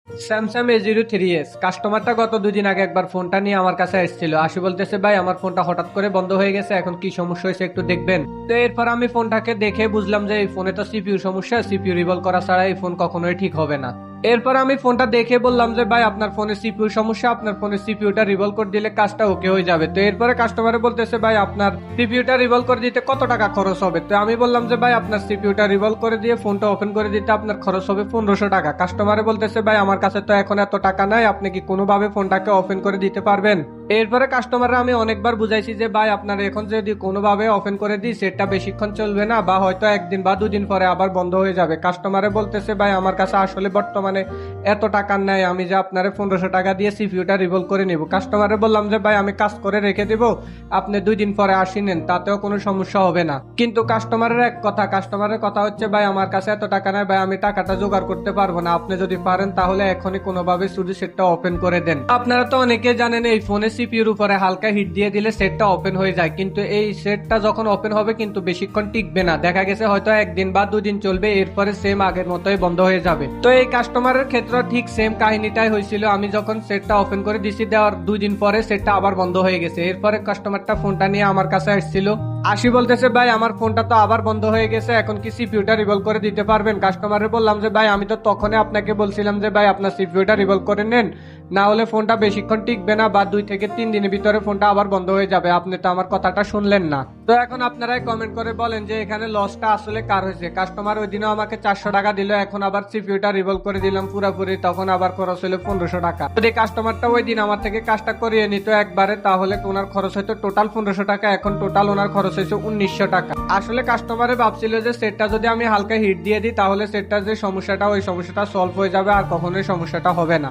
Samsung A03s কাস্টমারটা গত 2 দিন আগে একবার ফোনটা নিয়ে আমার কাছে এসেছিল, আসি বলতেছে ভাই আমার ফোনটা হঠাৎ করে বন্ধ হয়ে গেছে, এখন কি সমস্যা হয়েছে একটু দেখবেন। তো এরপর আমি ফোনটাকে দেখে বুঝলাম যে এই ফোনে তো সিপিইউ সমস্যা, সিপিইউ রিভলভ করা ছাড়া এই ফোন কখনোই ঠিক হবে না। এরপর আমি ফোনটা দেখে বললাম যে ভাই আপনার ফোনে সিপিইউ সমস্যা, আপনার ফোনে সিপিইউটা রিভলভ করে দিলে কাজটা ওকে হয়ে যাবে। তো এরপরে কাস্টমারে বলতেছে ভাই আপনার সিপিইউটা রিভলভ করে দিতে কত টাকা খরচ হবে। তো আমি বললাম যে ভাই আপনার সিপিইউটা রিভলভ করে দিয়ে ফোনটা ওপেন করে দিতে আপনার খরচ হবে 1500 টাকা। কাস্টমারে বলতেছে ভাই আমার কাছে তো এখন এত টাকা নাই, আপনি কি কোনোভাবে ফোনটাকে ওপেন করে দিতে পারবেন। এরপরে কাস্টমাররা আমি অনেকবার বুঝাইছি যে ভাই আপনার এখন যদি কোনোভাবে ওপেন করে দিই সেটটা বেশিক্ষণ চলবে না, বা হয়তো 1 দিন বা 2 দিন পরে আবার বন্ধ হয়ে যাবে। কাস্টমারে বলতেছে ভাই আমার কাছে আসলে বর্তমানে এত টাকা নাই, আমি যে আপনারে 1500 টাকা দিয়ে সিপিইউটা রিভলভ করে নিব। কাস্টমারে বললাম যে ভাই আমি কাজ করে রেখে দিব, আপনি 2 দিন পরে আসি নেন, তাতেও কোনো সমস্যা হবে না। কিন্তু কাস্টমারের এক কথা, কাস্টমারের কথা হচ্ছে ভাই আমার কাছে এত টাকা নাই ভাই, আমি টাকাটা জোগাড় করতে পারবো না, আপনি যদি পারেন তাহলে এখনই কোনোভাবে শুধু সেটটা ওপেন করে দেন। আপনারা তো অনেকে জানেন এই ফোনে সিপিইউর উপরে হালকা হিট দিয়ে দিলে সেটটা ওপেন হয়ে যায়, কিন্তু এই সেটটা যখন ওপেন হবে কিন্তু বেশিক্ষণ টিকবে না, দেখা গেছে হয়তো 1 দিন বা 2 দিন চলবে, এরপরে সেম আগের মতোই বন্ধ হয়ে যাবে। তো এই কাস্টমারের ক্ষেত্রে ঠিক সেম কাহিনীটাই হয়েছিল, আমি যখন সেটটা ওপেন করে দিছি দেওয়ার 2 দিন পরে সেটটা আবার বন্ধ হয়ে গেছে। এরপরে কাস্টমারটা ফোনটা নিয়ে আমার কাছে আসছিল, আসি বলতেছে ভাই আমার ফোনটা তো আবার বন্ধ হয়ে গেছে, এখন কি সিপিইউটা রিভলভ করে দিতে পারবেন। কাস্টমারে বললাম যে ভাই আমি তো তখনই আপনাকে বলছিলাম যে ভাই আপনার সিপিইউটা রিভলভ করে নেন, না হলে ফোনটা বেশিক্ষণ টিকবে না, বা 2 থেকে 3 দিনের ভিতরে ফোনটা আবার বন্ধ হয়ে যাবে, আপনি তো আমার কথাটা শুনলেন না। তো এখন আপনারাই কমেন্ট করে বলেন যে এখানে লসটা আসলে কার হয়েছে। কাস্টমার ওই দিনও আমাকে 400 টাকা দিল, এখন আবার সিপিইউটা রিভলভ করে দিলাম পুরোপুরি, তখন আবার খরচ হলো 1500 টাকা। যদি কাস্টমারটা ওই দিন আমার থেকে কাজটা করিয়ে নিত একবারে তাহলে ওনার খরচ হয়তো টোটাল 1500 টাকা, এখন টোটাল ওনার খরচ হয়েছে 1900 টাকা। আসলে কাস্টমারে ভাবছিল যে সেটটা যদি আমি হালকা হিট দিয়ে দিই তাহলে সেটটার যে সমস্যাটা ওই সমস্যাটা সলভ হয়ে যাবে, আর কখনোই সমস্যাটা হবে না।